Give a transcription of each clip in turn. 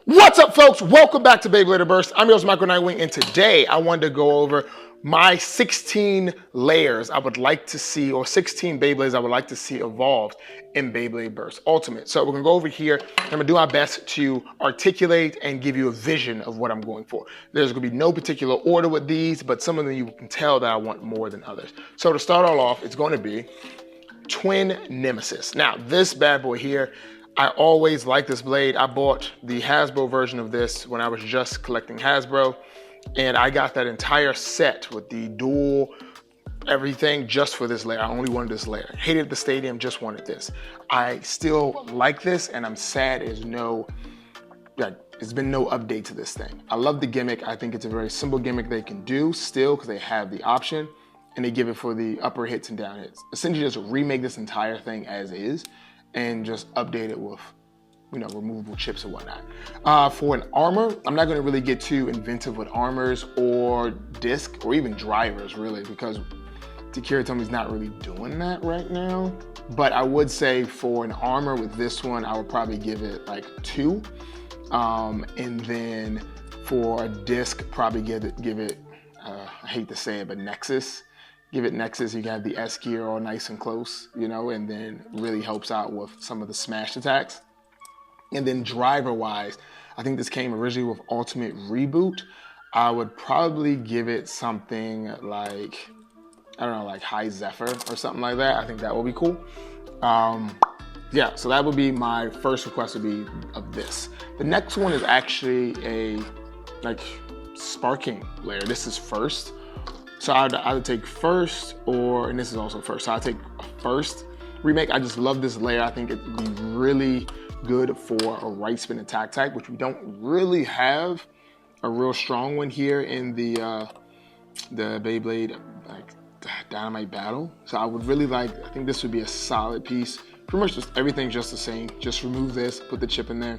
What's up, folks? Welcome back to Beyblade Burst. I'm your host, Michael Nightwing, and today I wanted to go over my 16 layers I would like to see, or 16 Beyblades I would like to see evolved in Beyblade Burst Ultimate. So we're gonna go over here, and I'm gonna do my best to articulate and give you a vision of what I'm going for. There's gonna be no particular order with these, but some of them you can tell that I want more than others. So to start all off, it's gonna be Twin Nemesis. Now, this bad boy here, I always like this blade. I bought the Hasbro version of this when I was just collecting Hasbro, and I got that entire set with the dual everything just for this layer. I only wanted this layer. Hated the stadium, just wanted this. I still like this, and I'm sad there's been no update to this thing. I love the gimmick. I think it's a very simple gimmick they can do still because they have the option, and they give it for the upper hits and down hits. Essentially just remake this entire thing as is and just update it with, removable chips and whatnot. For an armor, I'm not gonna really get too inventive with armors or disc or even drivers really, because Takira Tomi's not really doing that right now. But I would say for an armor with this one, I would probably give it like 2. And then for a disc, probably give it I hate to say it, but Nexus. Give it Nexus, you can have the S gear all nice and close, and then really helps out with some of the smash attacks. And then driver-wise, I think this came originally with Ultimate Reboot. I would probably give it something like, like High Zephyr or something like that. I think that would be cool. Yeah, so that would be my first request, would be of this. The next one is actually a sparking layer. This is first. So I would either take first and this is also first. So I'll take a first remake. I just love this layer. I think it'd be really good for a right spin attack type, which we don't really have a real strong one here in the Beyblade Dynamite Battle. So I would really I think this would be a solid piece. Pretty much just everything's just the same. Just remove this, put the chip in there.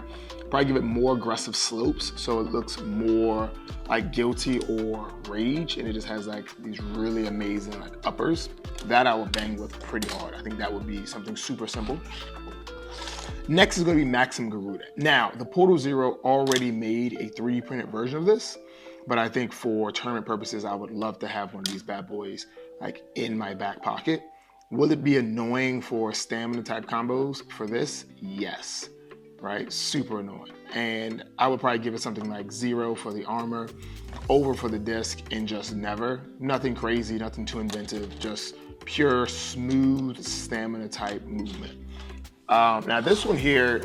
Probably give it more aggressive slopes so it looks more like Guilty or Rage, and it just has these really amazing uppers. That I would bang with pretty hard. I think that would be something super simple. Next is going to be Maxim Garuda. Now, the Portal Zero already made a 3D printed version of this, but I think for tournament purposes, I would love to have one of these bad boys in my back pocket. Will it be annoying for stamina type combos for this? Yes, right? Super annoying. And I would probably give it something like 0 for the armor, over for the disc, and just never. Nothing crazy, nothing too inventive, just pure smooth stamina type movement. Now this one here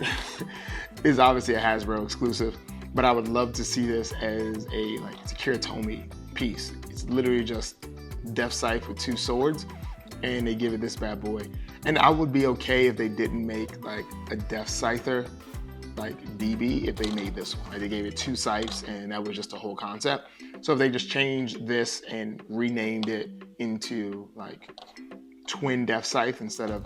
is obviously a Hasbro exclusive, but I would love to see this as a Takira Tomy piece. It's literally just Death Scythe with 2 swords, and they give it this bad boy. And I would be okay if they didn't make a Death Scyther DB if they made this one. They gave it 2 scythes and that was just a whole concept. So if they just changed this and renamed it into Twin Death Scythe instead of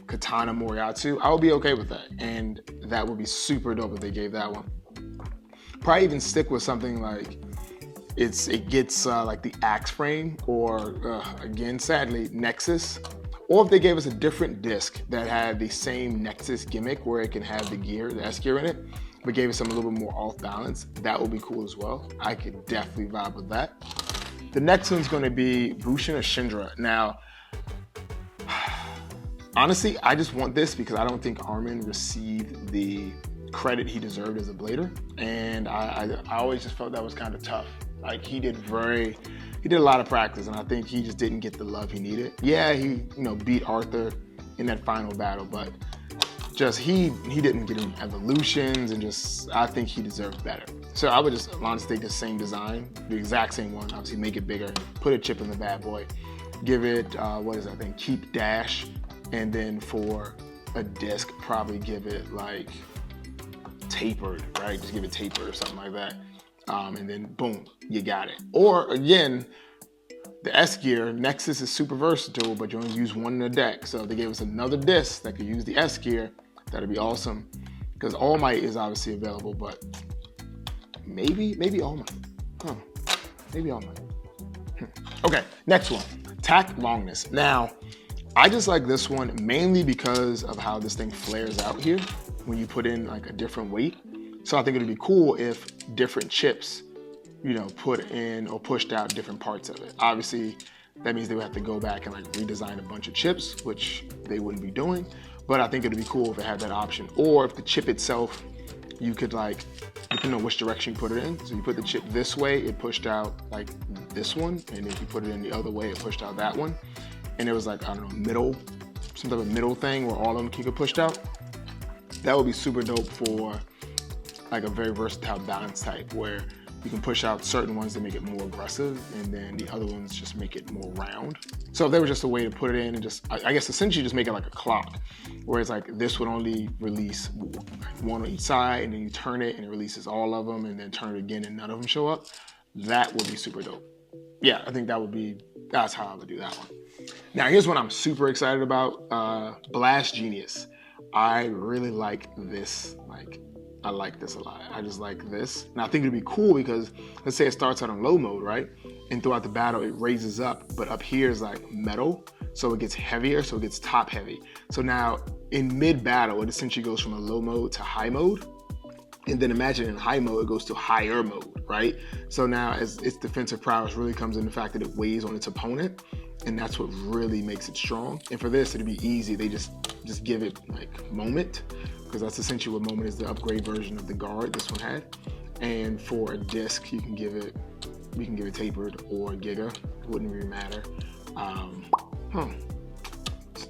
Katana Moriatsu, I would be okay with that. And that would be super dope if they gave that one. Probably even stick with something it gets the axe frame, or again, sadly, Nexus. Or if they gave us a different disc that had the same Nexus gimmick where it can have the S gear in it, but gave us some a little bit more off balance, that would be cool as well. I could definitely vibe with that. The next one's going to be Bhushan and Shindra. Now, honestly, I just want this because I don't think Armin received the credit he deserved as a blader, and I always just felt that was kind of tough. He did a lot of practice, and I think he just didn't get the love he needed. Yeah, he beat Arthur in that final battle, but just he didn't get any evolutions, and I think he deserved better. So I would just honestly take the same design, the exact same one, obviously make it bigger, put a chip in the bad boy, give it keep dash, and then for a disc probably give it tapered, right? Just give it tapered or something like that. And then boom, you got it. Or again, the S gear, Nexus is super versatile, but you only use one in the deck. So if they gave us another disc that could use the S gear, that'd be awesome. Because All Might is obviously available, but maybe All Might. Maybe All Might. Okay, next one, Tack Longness. Now, I just like this one mainly because of how this thing flares out here when you put in like a different weight. So I think it'd be cool if different chips, you know, put in or pushed out different parts of it. Obviously, that means they would have to go back and like redesign a bunch of chips, which they wouldn't be doing. But I think it'd be cool if it had that option. Or if the chip itself, you could like, depending on which direction you put it in. So you put the chip this way, it pushed out like this one. And if you put it in the other way, it pushed out that one. And there was like, I don't know, some type of middle thing where all of them can get pushed out. That would be super dope for like a very versatile balance type where you can push out certain ones that make it more aggressive and then the other ones just make it more round. So if there was just a way to put it in and just, I guess essentially just make it like a clock, where it's like this would only release one on each side and then you turn it and it releases all of them and then turn it again and none of them show up. That would be super dope. Yeah, I think that's how I would do that one. Now here's what I'm super excited about, Blast Genius. I really like this, I like this a lot. I just like this. And I think it'd be cool because let's say it starts out on low mode, right? And throughout the battle, it raises up, but up here is like metal. So it gets heavier, so it gets top heavy. So now in mid battle, it essentially goes from a low mode to high mode. And then imagine in high mode, it goes to higher mode, right? So now as its defensive prowess really comes in the fact that it weighs on its opponent. And that's what really makes it strong. And for this, it'd be easy. They just give it like moment, because that's essentially what moment is, the upgrade version of the guard this one had. And for a disc, you can give it tapered or giga. It wouldn't really matter.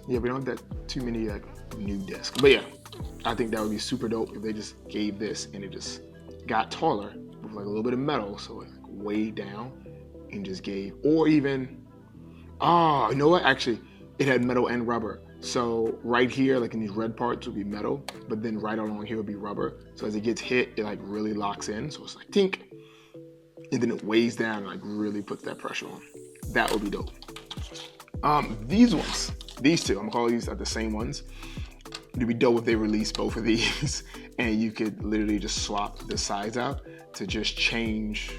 Yeah, we don't have that too many like new discs. But yeah, I think that would be super dope if they just gave this and it just got taller with like a little bit of metal, so it like way down and just gave, or even, you know what? Actually, it had metal and rubber. So right here, like in these red parts would be metal, but then right along here would be rubber. So as it gets hit, it like really locks in. So it's like tink, and then it weighs down and like really puts that pressure on. That would be dope. These ones, these two, I'm gonna call these the same ones. It'd be dope if they release both of these and you could literally just swap the sides out to just change,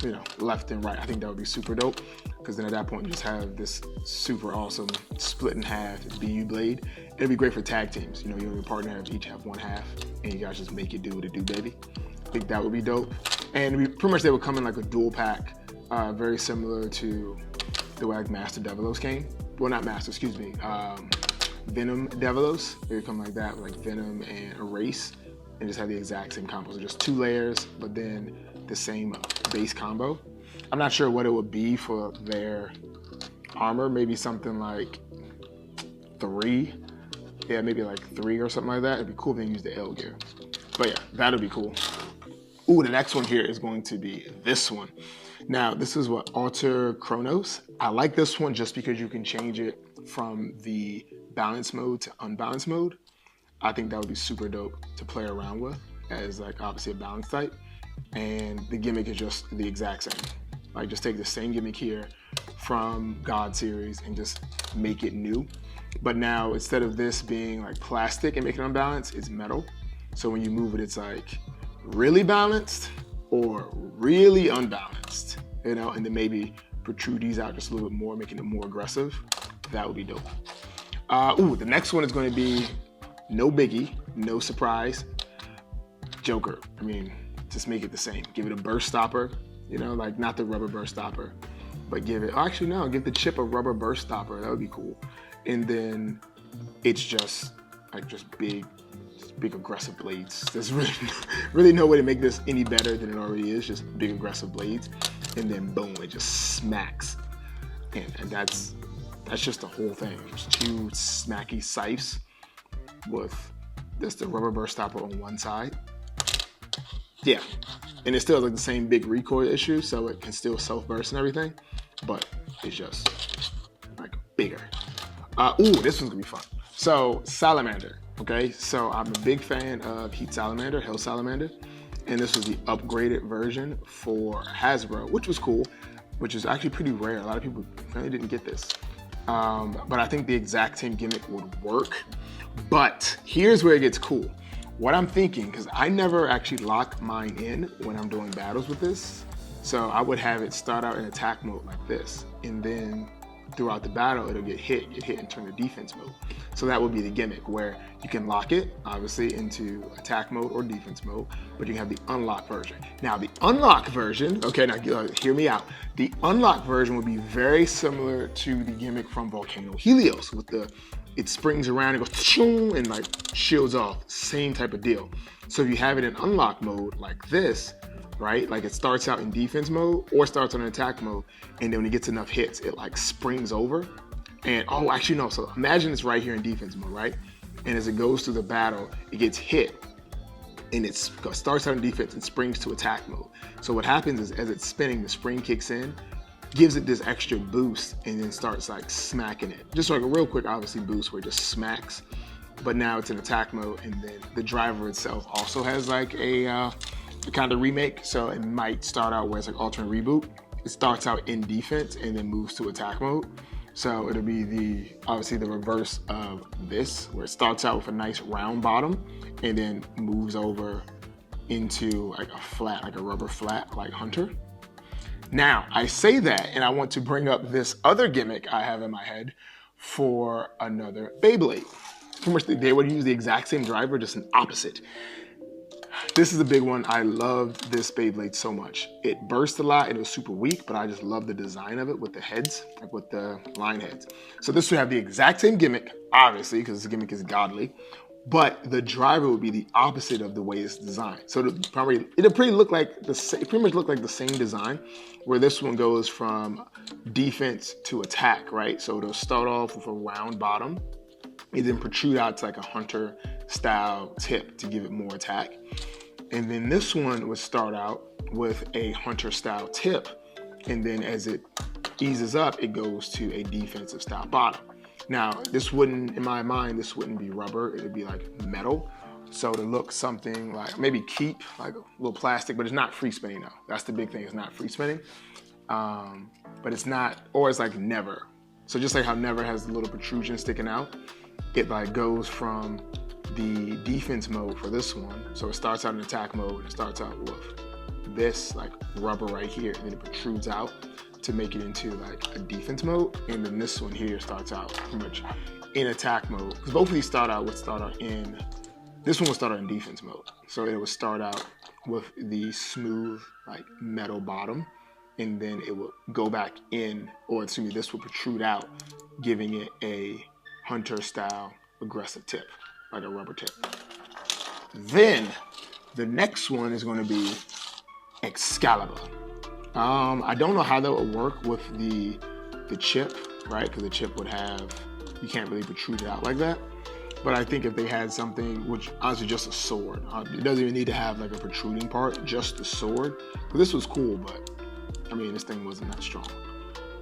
you know, left and right. I think that would be super dope, because then at that point you just have this super awesome split in half Beyblade. It'd be great for tag teams. You know, you and your partner each have one half and you guys just make it do what it do, baby. I think that would be dope. And pretty much they would come in like a dual pack, very similar to the way like Master Devilos came. Well, not Master, excuse me. Venom Devilos. They would come like that, with like Venom and Erase, and just have the exact same combo. So just 2 layers, but then the same base combo. I'm not sure what it would be for their armor. Maybe something like 3. Yeah, maybe like 3 or something like that. It'd be cool if they use the L gear. But yeah, that'd be cool. Ooh, the next one here is going to be this one. Now, this is what, Alter Chronos. I like this one just because you can change it from the balance mode to unbalanced mode. I think that would be super dope to play around with as like obviously a balance type. And the gimmick is just the exact same. Like just take the same gimmick here from God series and just make it new. But now instead of this being like plastic and making it unbalanced, it's metal. So when you move it, it's like really balanced or really unbalanced, you know, and then maybe protrude these out just a little bit more, making it more aggressive. That would be dope. The next one is going to be no biggie, no surprise, Joker. I mean, just make it the same. Give it a burst stopper, you know, like not the rubber burst stopper, but give it, actually no, give the chip a rubber burst stopper. That would be cool. And then it's just like big aggressive blades. There's really no way to make this any better than it already is. Just big aggressive blades, and then boom, it just smacks. And that's just the whole thing. Just 2 smacky scythes with just the rubber burst stopper on one side. Yeah, and it still has like the same big recoil issue, so it can still self-burst and everything, but it's just like bigger. This one's gonna be fun. So Salamander, okay? So I'm a big fan of Heat Salamander, Hell Salamander, and this was the upgraded version for Hasbro, which was cool, which is actually pretty rare. A lot of people really didn't get this. But I think the exact same gimmick would work. But here's where it gets cool. What I'm thinking, because I never actually lock mine in when I'm doing battles with this. So I would have it start out in attack mode like this. And then throughout the battle, it'll get hit, and turn to defense mode. So that would be the gimmick, where you can lock it, obviously, into attack mode or defense mode, but you can have the unlocked version. Now, the unlocked version, okay, now hear me out. The unlocked version would be very similar to the gimmick from Volcano Helios, with it springs around and goes and like shields off, same type of deal. So if you have it in unlock mode like this, right? Like it starts out in defense mode or starts on attack mode, and then when it gets enough hits, it like springs over. And oh, actually no, so imagine it's right here in defense mode, right? And as it goes through the battle, it gets hit, and it starts out in defense and springs to attack mode. So what happens is, as it's spinning, the spring kicks in, gives it this extra boost, and then starts like smacking it. Just like a real quick, obviously, boost where it just smacks. But now it's in attack mode, and then the driver itself also has like a kind of remake. So it might start out where it's like alternate reboot. It starts out in defense and then moves to attack mode. So it'll be obviously the reverse of this, where it starts out with a nice round bottom and then moves over into like a flat, like a rubber flat, like Hunter. Now, I say that, and I want to bring up this other gimmick I have in my head for another Beyblade. Pretty much they would use the exact same driver, just an opposite. This is a big one. I loved this Beyblade so much. It burst a lot and it was super weak, but I just love the design of it with the heads, like with the line heads. So this would have the exact same gimmick, obviously, because this gimmick is godly, but the driver would be the opposite of the way it's designed. So it'll pretty much look like the same design, where this one goes from defense to attack, right? So it'll start off with a round bottom and then protrude out to like a Hunter style tip to give it more attack. And then this one would start out with a Hunter style tip, and then as it eases up, it goes to a defensive style bottom. Now, this wouldn't, in my mind, this wouldn't be rubber, it would be like metal. So to look something like, maybe keep, like a little plastic, but it's not free spinning though. That's the big thing, it's not free spinning. But it's not, or it's like never. So just like how never has the little protrusion sticking out, it like goes from the defense mode for this one. So it starts out in attack mode, it starts out with this like rubber right here, and then it protrudes out to make it into like a defense mode. And then this one here starts out pretty much in attack mode. Because both of these this one would start out in defense mode. So it would start out with the smooth like metal bottom, and then it would go back in, or excuse me, this would protrude out, giving it a Hunter style aggressive tip, like a rubber tip. Then the next one is going to be Excalibur. I don't know how that would work with the chip, right? Because the chip would have, you can't really protrude it out like that. But I think if they had something, which honestly just a sword, it doesn't even need to have like a protruding part, just the sword. But this was cool, but I mean, this thing wasn't that strong.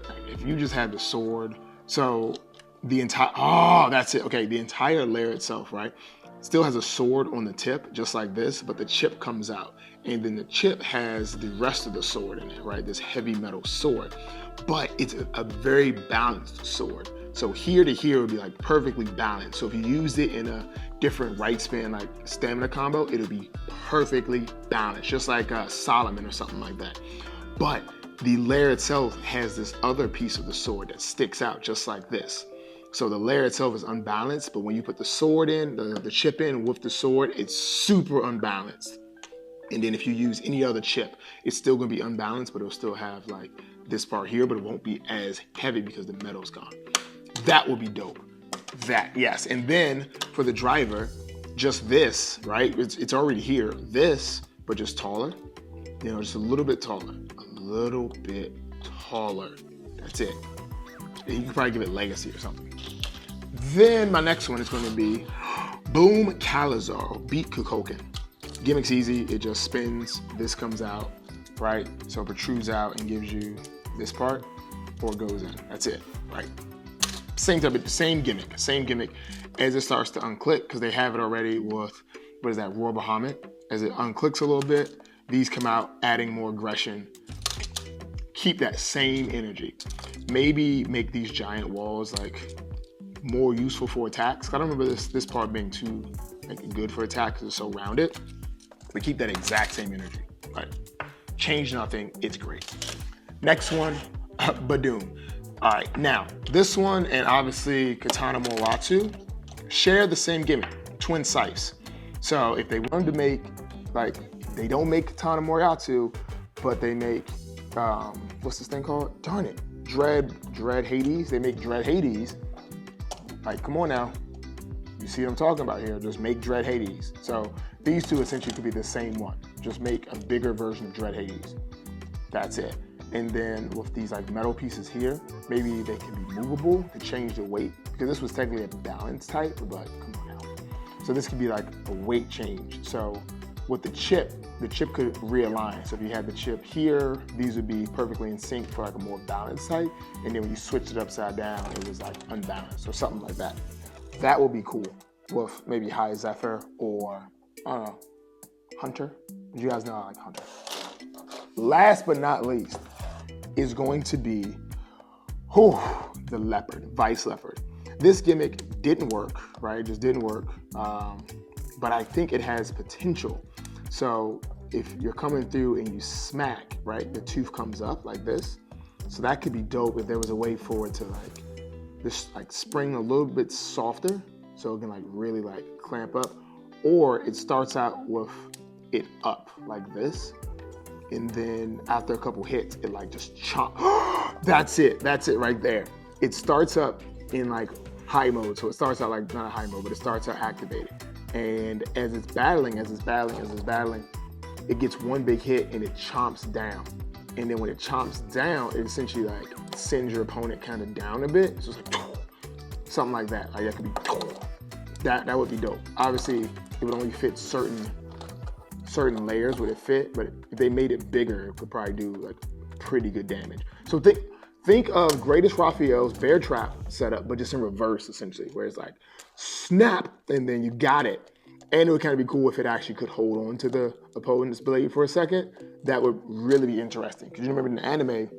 Like, if you just had the sword, so the entire, that's it. Okay, the entire layer itself, right? Still has a sword on the tip, just like this, but the chip comes out. And then the chip has the rest of the sword in it, right? This heavy metal sword. But it's a very balanced sword. So here to here would be like perfectly balanced. So if you used it in a different right spin, like stamina combo, it'll be perfectly balanced, just like a Salamander or something like that. But the layer itself has this other piece of the sword that sticks out just like this. So the layer itself is unbalanced, but when you put the sword in, the chip in with the sword, it's super unbalanced. And then if you use any other chip, it's still gonna be unbalanced, but it'll still have like this part here, but it won't be as heavy because the metal's gone. That would be dope. That, yes. And then for the driver, just this, right? It's already here. This, but just taller. You know, just a little bit taller. A little bit taller. That's it. You can probably give it legacy or something. Then my next one is going to be Boom Kalazaro, Beat Kukoken. Gimmick's easy, it just spins, this comes out, right? So it protrudes out and gives you this part, or it goes in. That's it, right? Same gimmick as it starts to unclick, because they have it already with, what is that, Roar Bahamut. As it unclicks a little bit, these come out, adding more aggression. Keep that same energy. Maybe make these giant walls like more useful for attacks. I don't remember this part being too like good for attack because it's so rounded. But keep that exact same energy. Right? Change nothing, it's great. Next one, Badoom. All right, now this one and obviously Katana Moratsu share the same gimmick, twin scythes. So if they wanted to make, like, they don't make Katana Moratsu, but they make, what's this thing called? Darn it, Dread Hades. They make Dread Hades. Like, come on now. You see what I'm talking about here? Just make Dread Hades. So these two essentially could be the same one. Just make a bigger version of Dread Hades. That's it. And then with these like metal pieces here, maybe they can be movable to change the weight, because this was technically a balance type, but come on now. So this could be like a weight change. So with the chip could realign. So if you had the chip here, these would be perfectly in sync for like a more balanced type. And then when you switched it upside down, it was like unbalanced or something like that. That would be cool with maybe High Zephyr or, I don't know, Hunter. You guys know I like Hunter. Last but not least is going to be the Leopard, Vice Leopard. This gimmick didn't work, right? It just didn't work. But I think it has potential. So if you're coming through and you smack, right, the tooth comes up like this. So that could be dope if there was a way for it to like, this like spring a little bit softer, so it can like really like clamp up. Or it starts out with it up like this. And then after a couple hits, it like just chomp. That's it right there. It starts up in like high mode. So it starts out like, not a high mode, but it starts out activated. And as it's battling, it gets one big hit and it chomps down. And then when it chomps down, it essentially like sends your opponent kind of down a bit. So it's like, something like that. Like that could be, that would be dope. Obviously, it would only fit certain layers would it fit, but if they made it bigger, it could probably do like pretty good damage. So think of Greatest Raphael's Bear Trap setup, but just in reverse essentially, where it's like snap and then you got it. And it would kind of be cool if it actually could hold on to the opponent's blade for a second. That would really be interesting. Because you remember in the anime,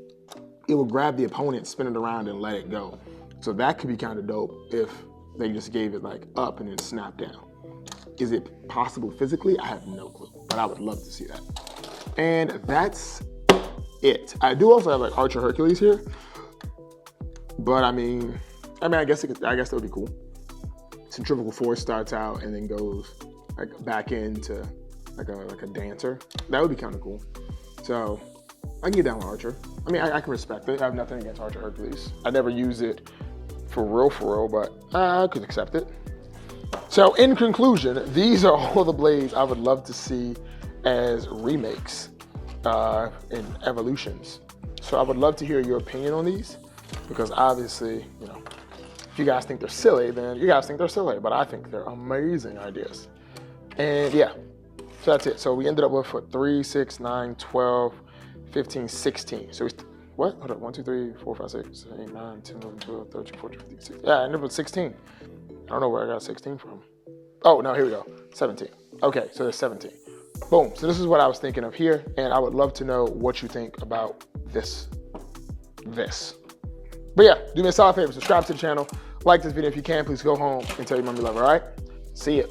it would grab the opponent, spin it around and let it go. So that could be kind of dope if they just gave it like up and then snap down. Is it possible physically? I have no clue, but I would love to see that. And that's it. I do also have like Archer Hercules here, but I mean, I guess that would be cool. Centrifugal force starts out and then goes like back into like a dancer. That would be kind of cool. So I can get down with Archer. I mean, I can respect it. I have nothing against Archer Hercules. I never use it for real, but I could accept it. So in conclusion, these are all the blades I would love to see as remakes and evolutions. So I would love to hear your opinion on these, because obviously, you know, if you guys think they're silly, then you guys think they're silly, but I think they're amazing ideas. And yeah, so that's it. So we ended up with 3, 6, 9, 12, 15, 16. So what? Hold up, 1, 2, 3, 4, 5, 6, 7, 8, 9, 10, 11, 12, 13, 14, 15, 16. Yeah, I ended up with 16. I don't know where I got 16 from. Oh, no, here we go, 17. Okay, so there's 17. Boom, so this is what I was thinking of here, and I would love to know what you think about this. But yeah, do me a solid favor, subscribe to the channel, like this video if you can, please go home and tell your mom you love her, all right? See ya.